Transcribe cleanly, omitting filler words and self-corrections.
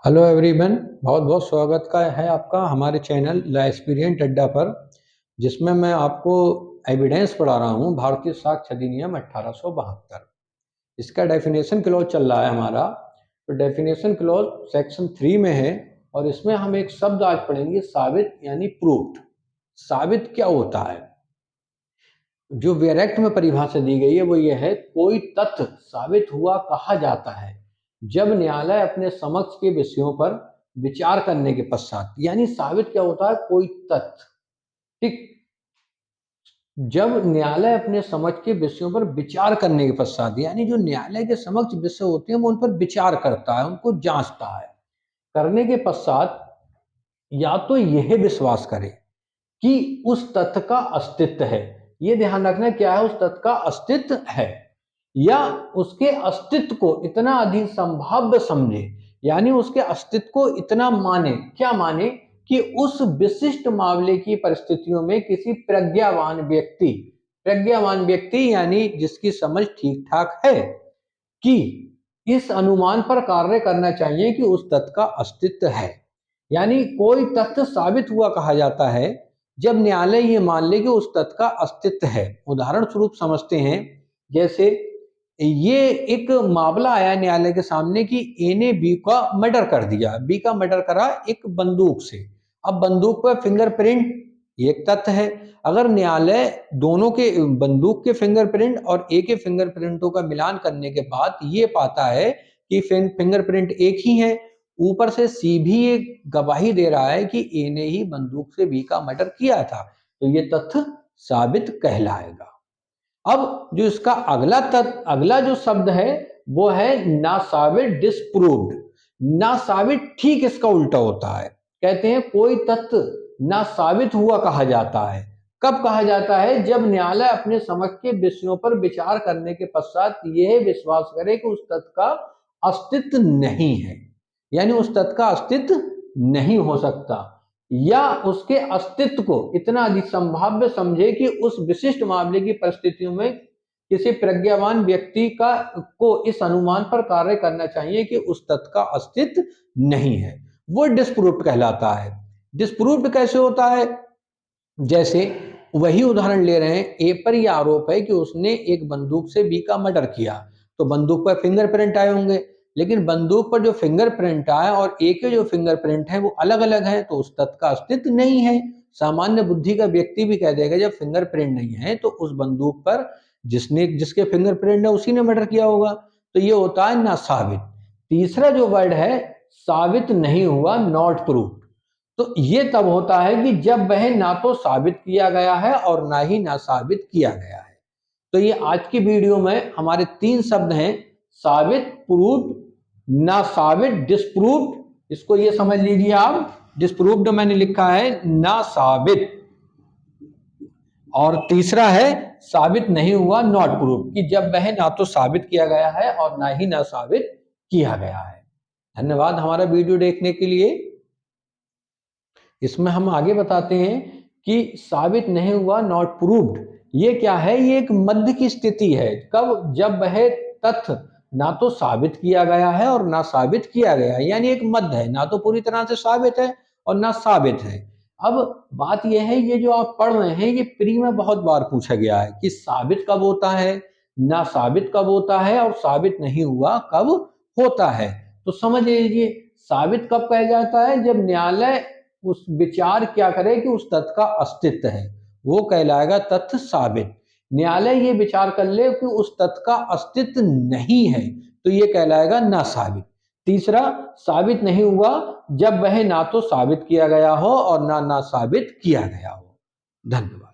Hello everyone, बहुत बहुत स्वागत का है आपका हमारे चैनल द एक्सपीरियंट अड्डा पर, जिसमें मैं आपको एविडेंस पढ़ा रहा हूँ भारतीय साक्ष्य अधिनियम 1872। इसका डेफिनेशन क्लॉज चल रहा है हमारा। तो डेफिनेशन क्लॉज सेक्शन 3 में है और इसमें हम एक शब्द आज पढ़ेंगे, साबित यानी प्रूफ्ड। साबित क्या होता है? जो वेरेक्ट में परिभाषा दी गई है वो ये है, कोई तथ्य साबित हुआ कहा जाता है जब न्यायालय अपने समक्ष के विषयों पर विचार करने के पश्चात। यानी साबित क्या होता है? कोई तथ्य, ठीक, जब न्यायालय अपने समक्ष के विषयों पर विचार करने के पश्चात, यानी जो न्यायालय के समक्ष विषय होते हैं वो उन पर विचार करता है, उनको जांचता है। करने के पश्चात या तो यह विश्वास करे कि उस तथ्य का अस्तित्व है, ये ध्यान रखना क्या है, उस तथ्य का अस्तित्व है, या उसके अस्तित्व को इतना अधिक संभाव्य समझे, यानी उसके अस्तित्व को इतना माने, क्या माने कि उस विशिष्ट मामले की परिस्थितियों में किसी प्रज्ञावान व्यक्ति यानी जिसकी समझ ठीक ठाक है, कि इस अनुमान पर कार्य करना चाहिए कि उस तथ्य का अस्तित्व है। यानी कोई तथ्य साबित हुआ कहा जाता है जब न्यायालय ये मान ले कि उस तथ्य का अस्तित्व है। उदाहरण स्वरूप समझते हैं, जैसे ये एक मामला आया न्यायालय के सामने कि ए ने बी का मर्डर कर दिया, बी का मर्डर करा एक बंदूक से। अब बंदूक पर फिंगरप्रिंट एक तथ्य है। अगर न्यायालय दोनों के, बंदूक के फिंगरप्रिंट और ए के फिंगरप्रिंटों का मिलान करने के बाद ये पाता है कि फिंगरप्रिंट एक ही है, ऊपर से सी भी एक गवाही दे रहा है कि ए ने ही बंदूक से बी का मर्डर किया था, तो ये तथ्य साबित कहलाएगा। अब जो इसका अगला जो शब्द है वो है नासाबित, डिसप्रूव्ड। नासाबित ठीक इसका उल्टा होता है। कहते हैं कोई तथ्य नासाबित हुआ कहा जाता है। कब कहा जाता है? जब न्यायालय अपने समक्ष के विषयों पर विचार करने के पश्चात यह विश्वास करे कि उस तथ्य का अस्तित्व नहीं है, यानी उस तथ्य का अस्तित्व नहीं हो सकता, या उसके अस्तित्व को इतना अधिक संभाव्य समझे कि उस विशिष्ट मामले की परिस्थितियों में किसी प्रज्ञावान व्यक्ति को इस अनुमान पर कार्य करना चाहिए कि उस तथ्य का अस्तित्व नहीं है, वो डिस्प्रूव्ड कहलाता है। डिस्प्रूव्ड कैसे होता है? जैसे वही उदाहरण ले रहे हैं, ए पर यह आरोप है कि उसने एक बंदूक से बी का मर्डर किया, तो बंदूक पर फिंगरप्रिंट आए होंगे, लेकिन बंदूक पर जो फिंगरप्रिंट आए और ए के जो फिंगरप्रिंट है वो अलग अलग है, तो उस तथ्य का अस्तित्व नहीं है। सामान्य बुद्धि का व्यक्ति भी कह देगा जब फिंगरप्रिंट नहीं है तो उस बंदूक पर जिसके फिंगरप्रिंट है उसी ने मर्डर किया होगा। तो ये होता है ना साबित। तीसरा जो वर्ड है, साबित नहीं हुआ, नॉट प्रूफ। तो ये तब होता है कि जब वह ना तो साबित किया गया है और ना ही ना साबित किया गया है। तो ये आज की वीडियो में हमारे 3 शब्द हैं, साबित, प्रूव्ड, ना साबित, डिस्प्रूव्ड। इसको ये समझ लीजिए आप, डिस्प्रूव्ड मैंने लिखा है ना साबित, और तीसरा है साबित नहीं हुआ, नॉट प्रूव्ड, कि जब वह ना तो साबित किया गया है और ना ही ना साबित किया गया है। धन्यवाद हमारा वीडियो देखने के लिए। इसमें हम आगे बताते हैं कि साबित नहीं हुआ, नॉट प्रूव्ड, ये क्या है? ये एक मध्य की स्थिति है। कब? जब वह तथ्य ना तो साबित किया गया है और ना साबित किया गया है, यानी एक मध्य है, ना तो पूरी तरह से साबित है और ना साबित है। अब बात यह है, ये जो आप पढ़ रहे हैं ये प्री में बहुत बार पूछा गया है कि साबित कब होता है, ना साबित कब होता है, और साबित नहीं हुआ कब होता है। तो समझ लीजिए, साबित कब कहा जाता है? जब न्यायालय उस विचार क्या करे कि उस तथ्य का अस्तित्व है, वो कहलाएगा तथ्य साबित। न्यायालय ये विचार कर ले कि उस तथ्य का अस्तित्व नहीं है, तो ये कहलाएगा ना साबित। तीसरा, साबित नहीं हुआ जब वह ना तो साबित किया गया हो और ना साबित किया गया हो। धन्यवाद।